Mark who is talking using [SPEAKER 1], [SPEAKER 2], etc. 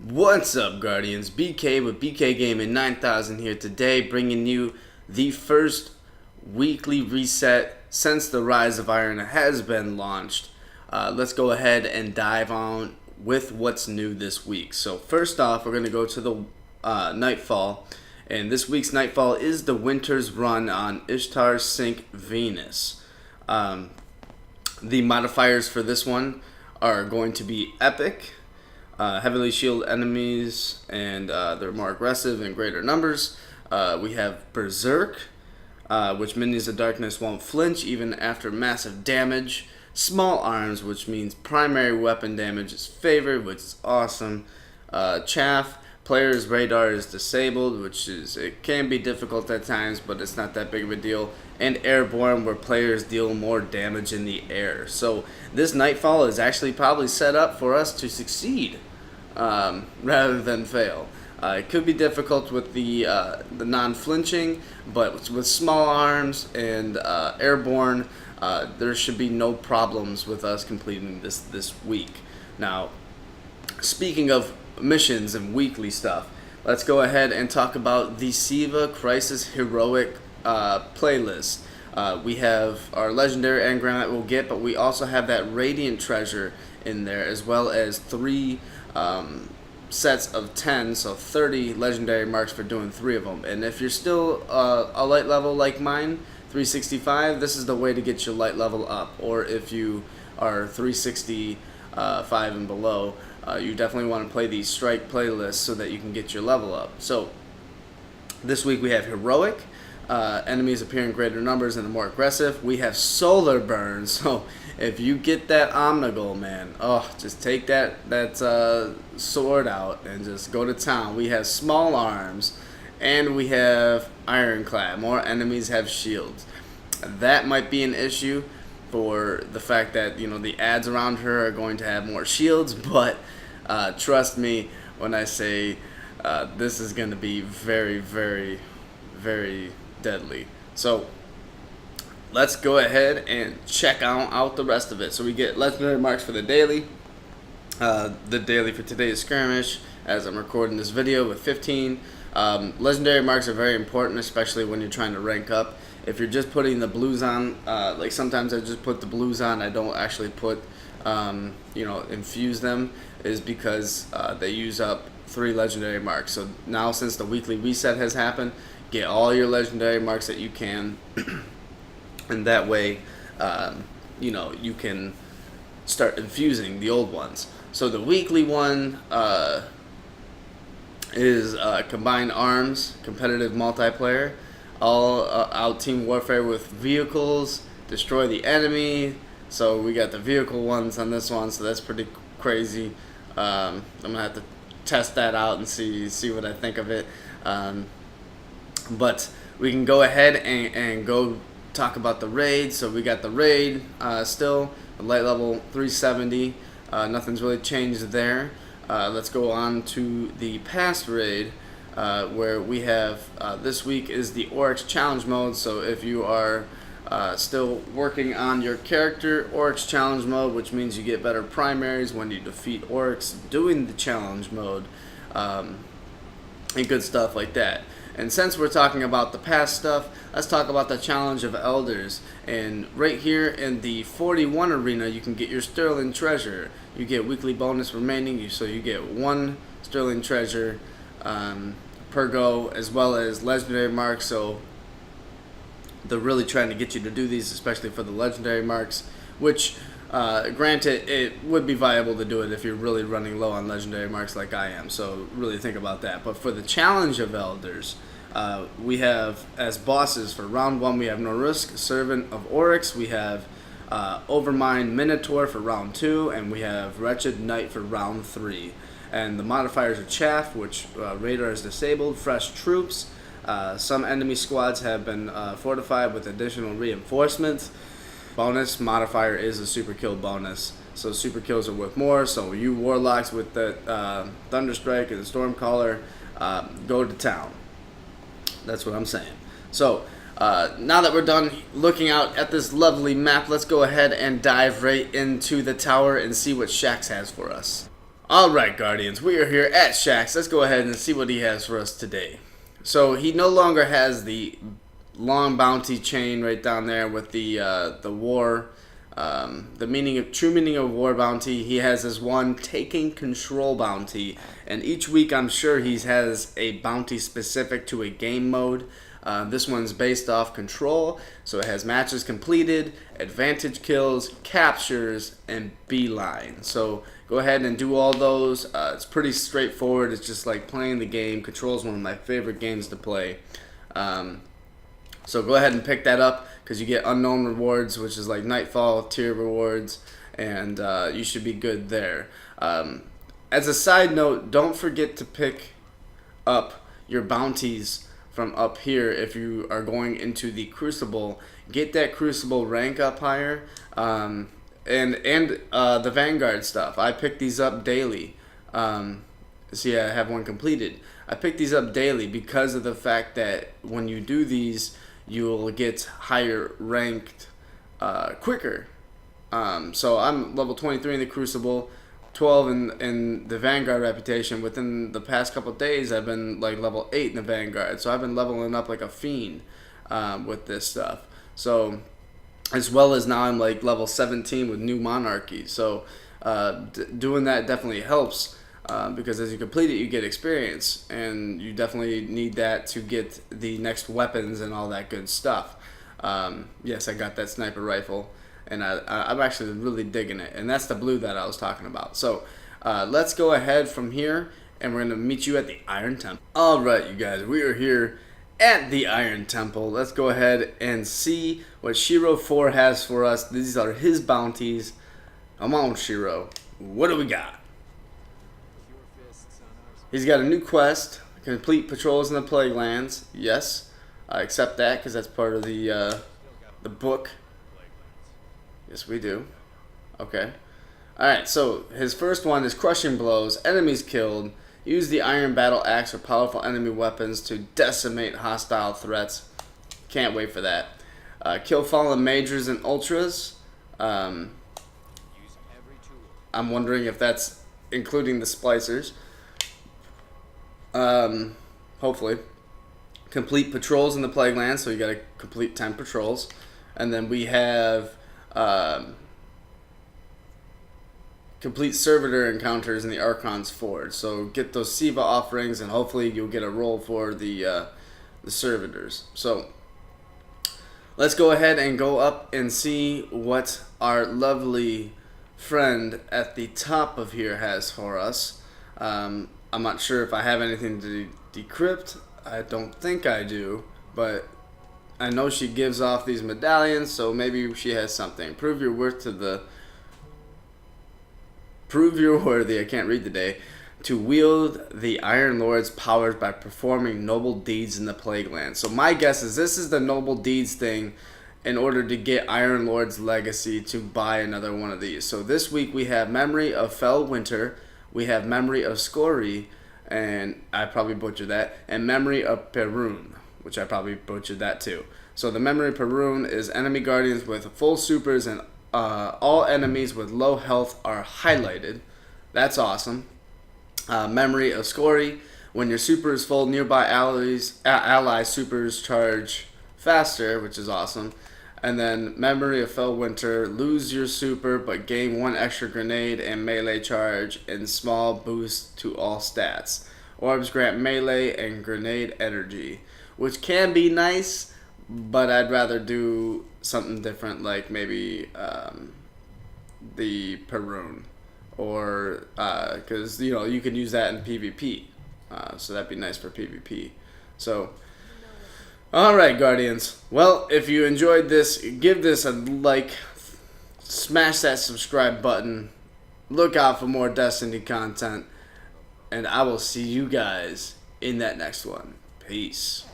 [SPEAKER 1] What's up, Guardians? BK with BK Gaming 9000 here today, bringing you the first weekly reset since the Rise of Iron has been launched. Let's go ahead and dive on with what's new this week. So first off, we're going to go to the Nightfall, and this week's Nightfall is the Winter's Run on Ishtar Sink Venus. The modifiers for this one are going to be Epic. Heavily shielded enemies, and they're more aggressive in greater numbers. We have Berserk, which minions of darkness won't flinch even after massive damage. Small arms, which means primary weapon damage is favored, which is awesome. Chaff, player's radar is disabled, it can be difficult at times, but it's not that big of a deal. And Airborne, where players deal more damage in the air. So this Nightfall is actually probably set up for us to succeed rather than fail. It could be difficult with the non-flinching, but with small arms and Airborne, there should be no problems with us completing this week. Now, speaking of missions and weekly stuff, let's go ahead and talk about the Siva Crisis Heroic playlist. We have our legendary engram that we'll get, but we also have that radiant treasure in there, as well as 3 sets of 10, so 30 legendary marks for doing 3 of them. And if you're still a light level like mine, 365, this is the way to get your light level up. Or if you are 365 and below, you definitely want to play these strike playlists so that you can get your level up. So this week we have Heroic. Enemies appear in greater numbers and are more aggressive. We have Solar Burn, so if you get that Omnigul, man, just take that sword out and just go to town. We have Small Arms, and we have Ironclad. More enemies have shields. That might be an issue for the fact that, the ads around her are going to have more shields, but trust me when I say this is going to be very, very, very deadly. So let's go ahead and check out the rest of it. So we get legendary marks for the daily. The daily for today's skirmish, as I'm recording this video, with 15. Legendary marks are very important, especially when you're trying to rank up. If you're just putting the blues on, like sometimes I just put the blues on, I don't actually put, infuse them, is because they use up 3 legendary marks. So now, since the weekly reset has happened, get all your legendary marks that you can, and that way, you can start infusing the old ones. So the weekly one is Combined Arms, competitive multiplayer, all out team warfare with vehicles, destroy the enemy. So we got the vehicle ones on this one, so that's pretty crazy. I'm gonna have to test that out and see what I think of it. But we can go ahead and go talk about the raid. So we got the raid still, light level 370. Nothing's really changed there. Let's go on to the past raid, where we have this week is the Oryx challenge mode. So if you are still working on your character, Oryx challenge mode, which means you get better primaries when you defeat Oryx doing the challenge mode, and good stuff like that. And since we're talking about the past stuff, let's talk about the Challenge of Elders. And right here in the 41 arena, you can get your Sterling Treasure. You get weekly bonus remaining, so you get 1 Sterling Treasure per go, as well as legendary marks. So they're really trying to get you to do these, especially for the legendary marks, which granted, it would be viable to do it if you're really running low on legendary marks like I am, so really think about that. But for the Challenge of Elders, we have, as bosses for round 1, we have Norusk, Servant of Oryx, we have Overmind Minotaur for round 2, and we have Wretched Knight for round 3. And the modifiers are Chaff, which radar is disabled, Fresh Troops. Some enemy squads have been fortified with additional reinforcements. Bonus modifier is a super kill bonus, so super kills are worth more. So you warlocks with the Thunderstrike and the Stormcaller, go to town. That's what I'm saying. So now that we're done looking out at this lovely map, let's go ahead and dive right into the tower and see what Shax has for us. Alright, Guardians, we are here at Shax. Let's go ahead and see what he has for us today. So he no longer has the long bounty chain right down there with the war, the true meaning of war bounty. He has this one taking control bounty, and each week I'm sure he has a bounty specific to a game mode. This one's based off control, so it has matches completed, advantage kills, captures, and beeline. So go ahead and do all those. It's pretty straightforward. It's just like playing the game. Control is one of my favorite games to play. So go ahead and pick that up because you get unknown rewards, which is like Nightfall tier rewards, and you should be good there. As a side note, don't forget to pick up your bounties from up here if you are going into the Crucible. Get that Crucible rank up higher, and the Vanguard stuff. I pick these up daily. See, I have one completed. I pick these up daily because of the fact that when you do these, you'll get higher ranked quicker. So I'm level 23 in the Crucible, 12 in the Vanguard reputation. Within the past couple of days, I've been like level 8 in the Vanguard. So I've been leveling up like a fiend with this stuff. So as well as now I'm like level 17 with New Monarchy. So doing that definitely helps because as you complete it, you get experience, and you definitely need that to get the next weapons and all that good stuff. Yes, I got that sniper rifle, and I'm actually really digging it, and that's the blue that I was talking about. So let's go ahead from here, and we're going to meet you at the Iron Temple. Alright, you guys, we are here at the Iron Temple. Let's go ahead and see what Shiro 4 has for us. These are his bounties. Come on, Shiro. What do we got? He's got a new quest. Complete patrols in the Plague Lands. Yes, I accept that because that's part of the book. Yes, we do. Okay. Alright, so his first one is Crushing Blows. Enemies killed. Use the Iron Battle Axe or powerful enemy weapons to decimate hostile threats. Can't wait for that. Kill fallen majors and ultras. I'm wondering if that's including the splicers. Hopefully. Complete patrols in the Plague Lands, so you gotta complete 10 patrols. And then we have complete servitor encounters in the Archon's Forge. So get those Siva offerings, and hopefully you'll get a roll for the servitors. So let's go ahead and go up and see what our lovely friend at the top of here has for us. I'm not sure if I have anything to decrypt. I don't think I do, but I know she gives off these medallions, so maybe she has something. Prove your worth I can't read today, to wield the Iron Lord's powers by performing noble deeds in the Plague Land. So my guess is this is the noble deeds thing in order to get Iron Lord's legacy to buy another one of these. So this week we have Memory of Fell Winter, we have Memory of Scory, and I probably butchered that, and Memory of Perun, which I probably butchered that too. So the Memory of Perun is enemy guardians with full supers, and all enemies with low health are highlighted. That's awesome. Memory of Scory, when your super is full, nearby ally supers charge faster, which is awesome. And then Memory of Fell Winter, lose your super but gain 1 extra grenade and melee charge and small boost to all stats. Orbs grant melee and grenade energy, which can be nice, but I'd rather do something different, like maybe the Perun, or because you can use that in PvP, so that'd be nice for PvP. So alright, Guardians, well, if you enjoyed this, give this a like, smash that subscribe button, look out for more Destiny content, and I will see you guys in that next one. Peace.